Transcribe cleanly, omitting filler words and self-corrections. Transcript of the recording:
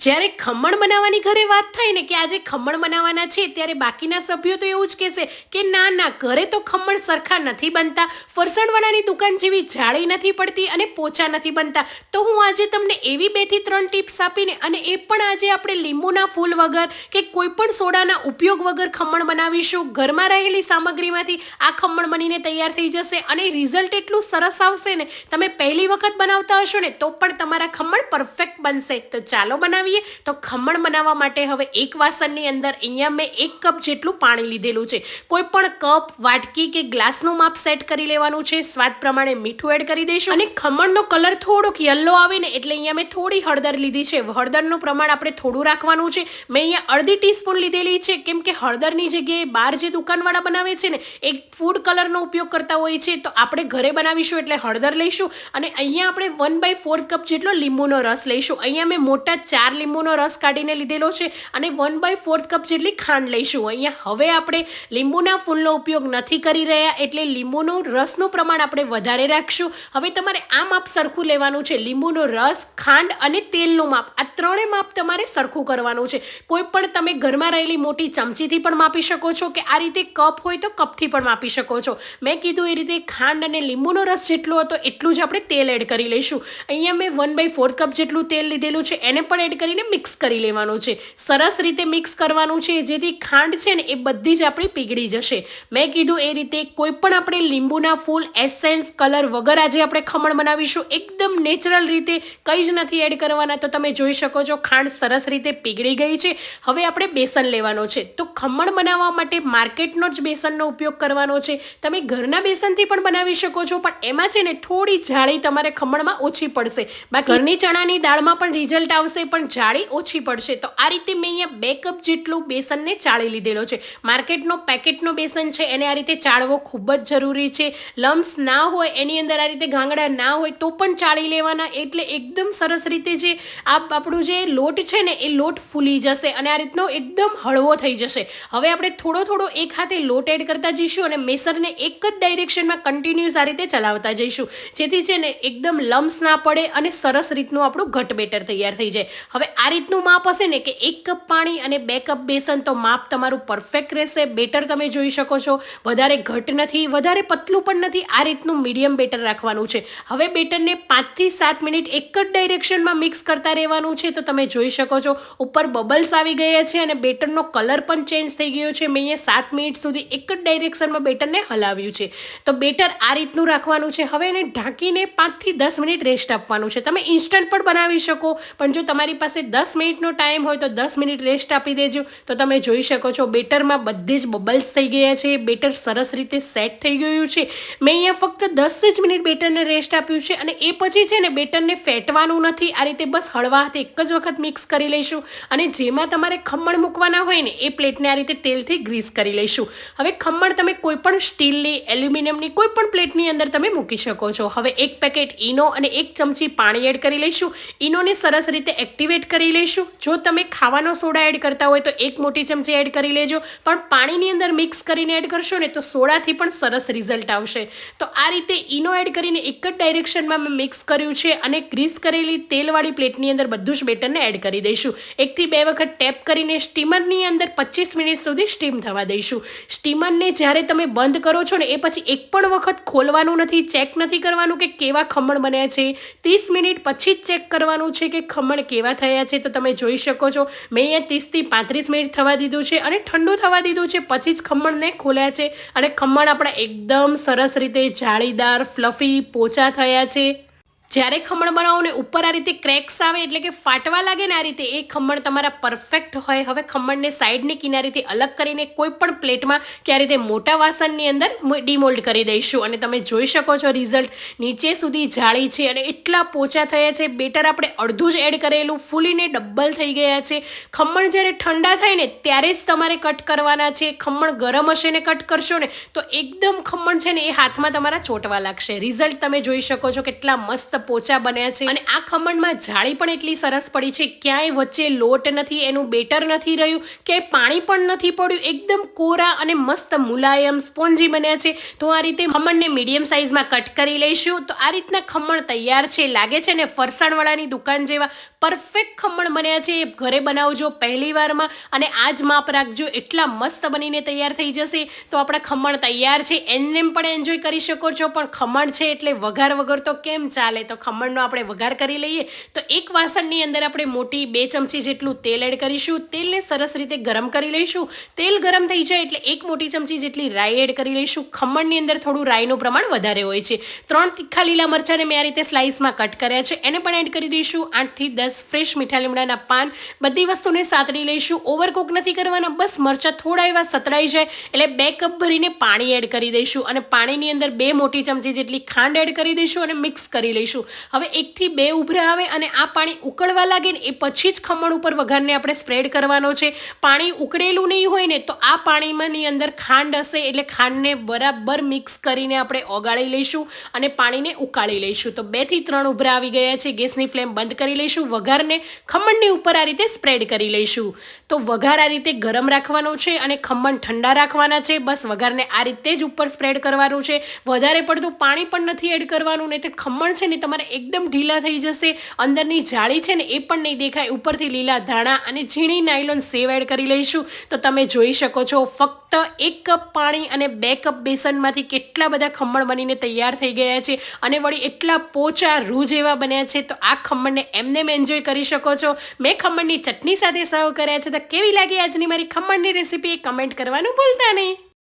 જ્યારે ખમણ બનાવવાની ઘરે વાત થાય ને કે આજે ખમણ બનાવવાના છે ત્યારે બાકીના સભ્યો તો એવું જ કહેશે કે ના ઘરે તો ખમણ સરખા નથી બનતા, ફરસાણવાળાની દુકાન જેવી જાળી નથી પડતી અને પોચા નથી બનતા. તો હું આજે તમને એવી 2 થી 3 ટિપ્સ આપીને અને એ પણ આજે આપણે લીંબુના ફૂલ વગર કે કોઈ પણ સોડાના ઉપયોગ વગર ખમણ બનાવીશું. ઘરમાં રહેલી સામગ્રીમાંથી આ ખમણ બનીને તૈયાર થઈ જશે અને રિઝલ્ટ એટલું સરસ આવશે ને, તમે પહેલી વખત બનાવતા હશો ને તો પણ તમારા ખમણ પરફેક્ટ બનશે. તો ચાલો બનાવીએ. તો ખમણ બનાવવા માટે હવે એક વાસણની અંદર અહીંયા મેં 1 કપ જેટલું પાણી લીધેલું છે. કોઈ પણ કપ, વાટકી કે ગ્લાસનું માપ સેટ કરી લેવાનું છે. સ્વાદ પ્રમાણે મીઠું એડ કરી દઈશું અને ખમણનો કલર થોડોક યલો આવે ને એટલે અહીંયા મેં થોડી હળદર લીધી છે. હળદરનું પ્રમાણ આપણે થોડું રાખવાનું છે. મેં અહીંયા અડધી ટીસ્પૂન લીધેલી છે, કેમ કે હળદરની જગ્યાએ બહાર જે દુકાનવાળા બનાવે છે ને એ ફૂડ કલરનો ઉપયોગ કરતા હોય છે, તો આપણે ઘરે બનાવીશું એટલે હળદર લઈશું. અને અહીંયા આપણે 1/4 કપ જેટલો લીંબુનો રસ લઈશું. અહીંયા મેં મોટા 4 લીંબુનો રસ કાઢીને લીધેલો છે અને 1/4 કપ જેટલી ખાંડ લઈશું. અહીંયા હવે આપણે લીંબુના ફૂલનો ઉપયોગ નથી કરી રહ્યા એટલે લીંબુનું રસનું પ્રમાણ આપણે વધારે રાખશું. હવે તમારે આ માપ સરખું લેવાનું છે. લીંબુનો રસ, ખાંડ અને તેલનું માપ, આ ત્રણેય માપ તમારે સરખું કરવાનું છે. કોઈ પણ તમે ઘરમાં રહેલી મોટી ચમચીથી પણ માપી શકો છો કે આ રીતે કપ હોય તો કપથી પણ માપી શકો છો. મેં કીધું એ રીતે ખાંડ અને લીંબુનો રસ જેટલો હતો એટલું જ આપણે તેલ એડ કરી લઈશું. અહીંયા મેં 1/4 કપ જેટલું તેલ લીધેલું છે, એને પણ એડ કરીને મિક્સ કરી લેવાનું છે. સરસ રીતે મિક્સ કરવાનું છે જેથી ખાંડ છે ને એ બધી જ આપણી પીગળી જશે. મેં કીધું એ રીતે કોઈ પણ આપણે લીંબુના ફૂલ, એસેન્સ, કલર વગર આજે આપણે ખમણ બનાવીશું. એકદમ નેચરલ રીતે, કંઈ જ નથી એડ કરવાના. તો તમે જોઈ શકો છો ખાંડ સરસ રીતે પીગળી ગઈ છે. હવે આપણે બેસન લેવાનો છે. તો ખમણ બનાવવા માટે માર્કેટનો જ બેસનનો ઉપયોગ કરવાનો છે. તમે ઘરના બેસનથી પણ બનાવી શકો છો, પણ એમાં છે ને થોડી જાળી તમારે ખમણમાં ઓછી પડશે. બાકી ઘરની ચણાની દાળમાં પણ રિઝલ્ટ આવશે, પણ જાળી ઓછી પડશે. તો આ રીતે મેં અહીંયા 2 કપ જેટલું બેસનને ચાળી લીધેલો છે. માર્કેટનો પેકેટનો બેસન છે એને આ રીતે ચાળવો ખૂબ જ જરૂરી છે. લમ્સ ના હોય, એની અંદર આ રીતે ગાંગડા ના હોય તો પણ ચાળી લેવાના, એટલે એકદમ સરસ રીતે જે આપણું જે લોટ છે ને એ લોટ ફૂલી જશે અને આ રીતનો એકદમ હળવો થઈ જશે. હવે આપણે થોડો એક હાથે લોટ એડ કરતા જઈશું અને મેસરને એક જ ડાયરેક્શનમાં કન્ટિન્યુઅસ આ રીતે ચલાવતા જઈશું, જેથી છે ને એકદમ લમ્સ ના પડે અને સરસ રીતનું આપણું ઘટ બેટર તૈયાર થઈ જાય. હવે આ રીતનું માપ હશે ને કે 1 કપ પાણી અને 2 કપ બેસન, તો માપ તમારું પરફેક્ટ રહેશે. બેટર તમે જોઈ શકો છો, વધારે ઘટ નથી, વધારે પતલું પણ નથી. આ રીતનું મીડિયમ બેટર રાખવાનું છે. હવે બેટરને 5 થી 7 મિનિટ એક જ ડાયરેક્શનમાં મિક્સ કરતા રહેવાનું છે. તો તમે જોઈ શકો છો ઉપર બબલ્સ આવી ગયા છે અને બેટરનો કલર પણ ચેન્જ થઈ ગયો છે. મેં અહીંયા 7 મિનિટ સુધી એક જ ડાયરેક્શનમાં બેટરને હલાવ્યું છે. તો બેટર આ રીતનું રાખવાનું છે. હવે એને ઢાંકીને 5 થી 10 મિનિટ રેસ્ટ આપવાનું છે. તમે ઇન્સ્ટન્ટ પણ બનાવી શકો, પણ જો તમારી પાસે 10 મિનિટનો ટાઈમ હોય તો 10 મિનિટ રેસ્ટ આપી દેજો. તો તમે જોઈ શકો છો બેટરમાં બધે જ બબલ્સ થઈ ગયા છે. બેટર સરસ રીતે સેટ થઈ ગયું છે. મેં અહીંયા ફક્ત 10 જ મિનિટ બેટરને રેસ્ટ આપ્યું છે અને એ પછી છે ને બેટરને ફેટવાનું નથી. આ રીતે બસ હળવા હાથે એક જ વખત મિક્સ કરી લઈશું અને જેમાં તમારે ખમણ મૂકવાના હોય ને એ પ્લેટને આ રીતે તેલથી ગ્રીસ કરી લઈશું. હવે ખમણ તમે કોઈ પણ સ્ટીલની, એલ્યુમિનિયમની કોઈ પણ પ્લેટની અંદર તમે મૂકી શકો છો. હવે 1 પેકેટ ઈનો અને 1 ચમચી પાણી એડ કરી લઈશું. ઈનોને સરસ રીતે એક્ટિવેટ કરી લઈશું. જો તમે ખાવાનો સોડા એડ કરતા હોય તો 1 મોટી ચમચી એડ કરી લેજો, પણ પાણીની અંદર મિક્સ કરીને એડ કરશો ને તો સોડાથી પણ સરસ રિઝલ્ટ આવશે. તો આ રીતે ઈનો એડ કરીને એક જ ડાયરેક્શનમાં મેં મિક્સ કર્યું છે અને ગ્રીસ કરેલી તેલવાળી પ્લેટની અંદર બધું જ બેટરને એડ કરી દઈશું. 1 થી 2 વખત ટેપ કરીને સ્ટીમરની અંદર 25 મિનિટ સુધી સ્ટીમ થવા દઈશું. સ્ટીમરને જ્યારે તમે બંધ કરો છો ને એ પછી એક પણ વખત ખોલવાનું નથી, ચેક નથી કરવાનું કે કેવા ખમણ બન્યા છે. 30 મિનિટ પછી જ ચેક કરવાનું છે કે ખમણ કેવા થયા છે. તો તમે જોઈ શકો છો મેં અહીંયા 30 થી 35 મિનિટ થવા દીધું છે અને ઠંડુ થવા દીધું છે, પછી જ ખમણને ખોલ્યા છે અને ખમણ આપણા એકદમ સરસ રીતે જાળીદાર, ફ્લફી, પોચા થયા છે. જ્યારે ખમણ બનાવો ને ઉપર આ રીતે ક્રેક્સ આવે એટલે કે ફાટવા લાગે ને આ રીતે, એ ખમણ તમારા પરફેક્ટ હોય. હવે ખમણને સાઈડની કિનારીથી અલગ કરીને કોઈ પણ પ્લેટમાં કે આ રીતે મોટા વાસણની અંદર ડીમોલ્ડ કરી દઈશું અને તમે જોઈ શકો છો રિઝલ્ટ નીચે સુધી જાળી છે અને એટલા પોચા થયા છે. બેટર આપણે અડધું જ એડ કરેલું ફૂલીને ડબલ થઈ ગયા છે. ખમણ જ્યારે ઠંડા થાય ને ત્યારે જ તમારે કટ કરવાના છે. ખમણ ગરમ હશે ને કટ કરશો ને તો એકદમ ખમણ છે ને એ હાથમાં તમારા ચોંટવા લાગશે. રિઝલ્ટ તમે જોઈ શકો છો કેટલા મસ્ત પોચા બન્યા છે અને આ ખમણમાં જાળી પણ એટલી સરસ પડી છે, ક્યાંય વચ્ચે લોટ નથી, એનું બેટર નથી રહ્યું, ક્યાંય પાણી પણ નથી પડ્યું, એકદમ કોરા અને મસ્ત મુલાયમ સ્પોન્જી બન્યા છે. તો આ રીતે ખમણને મીડિયમ સાઇઝમાં કટ કરી લઈશું. તો આ રીતના ખમણ તૈયાર છે. લાગે છે ને ફરસાણવાળાની દુકાન જેવા પરફેક્ટ ખમણ બન્યા છે. ઘરે બનાવજો પહેલી વારમાં અને આ જ માપ રાખજો, એટલા મસ્ત બનીને તૈયાર થઈ જશે. તો આપણા ખમણ તૈયાર છે. એમ પણ એન્જોય કરી શકો છો, પણ ખમણ છે એટલે વઘાર વગર તો કેમ ચાલે. તો ખમણનો આપણે વઘાર કરી લઈએ. તો એક વાસણની અંદર આપણે મોટી 2 ચમચી જેટલું તેલ એડ કરીશું. તેલને સરસ રીતે ગરમ કરી લઈશું. તેલ ગરમ થઈ જાય એટલે 1 મોટી ચમચી જેટલી રાઈ એડ કરી લઈશું. ખમણની અંદર થોડું રાઈનું પ્રમાણ વધારે હોય છે. 3 તીખા લીલા મરચાંને મેં આ રીતે સ્લાઇસમાં કટ કર્યા છે, એને પણ એડ કરી દઈશું. 8 થી 10 ફ્રેશ મીઠા લીમડાના પાન. બધી વસ્તુને સાતળી લઈશું. ઓવરકુક નથી કરવાના, બસ મરચાં થોડા એવા સતળાઈ જાય એટલે 2 કપ ભરીને પાણી એડ કરી દઈશું અને પાણીની અંદર 2 મોટી ચમચી જેટલી ખાંડ એડ કરી દઈશું અને મિક્સ કરી લઈશું. હવે 1 થી 2 ઉભરા આવે અને આ પાણી ઉકળવા લાગે ને એ પછી જ ખમણ ઉપર વઘારને આપણે સ્પ્રેડ કરવાનો છે. પાણી ઉકળેલું નહીં હોય ને તો આ પાણીમાંની અંદર ખાંડ હશે એટલે ખાંડને બરાબર મિક્સ કરીને આપણે ઓગાળી લઈશું અને પાણીને ઉકાળી લઈશું. તો 2 થી 3 ઉભરા આવી ગયા છે. ગેસની ફ્લેમ બંધ કરી લઈશું. વઘારને ખમણની ઉપર આ રીતે સ્પ્રેડ કરી લઈશું. તો વઘાર આ રીતે ગરમ રાખવાનો છે અને ખમણ ઠંડા રાખવાના છે. બસ વઘારને આ રીતે જ ઉપર સ્પ્રેડ કરવાનું છે. વધારે પડતું પાણી પણ નથી એડ કરવાનું, નહીં તો ખમણ છે ને તમારે એકદમ ઢીલા થઈ જશે. અંદરની જાળી છે ને એ પણ નહીં દેખાય. ઉપરથી લીલા ધાણા અને ઝીણી નાયલોન સેવ એડ કરી લઈશું. તો તમે જોઈ શકો છો ફક્ત 1 કપ પાણી અને 2 કપ બેસનમાંથી કેટલા બધા ખમણ બનીને તૈયાર થઈ ગયા છે અને વળી એટલા પોચા રૂ જેવા બન્યા છે. તો આ ખમણને એમને એન્જોય કરી શકો છો. મેં ખમણની ચટણી સાથે સર્વ કર્યા છે. તો કેવી લાગી આજની મારી ખમણની રેસીપી એ કમેન્ટ કરવાનું ભૂલતા નહીં.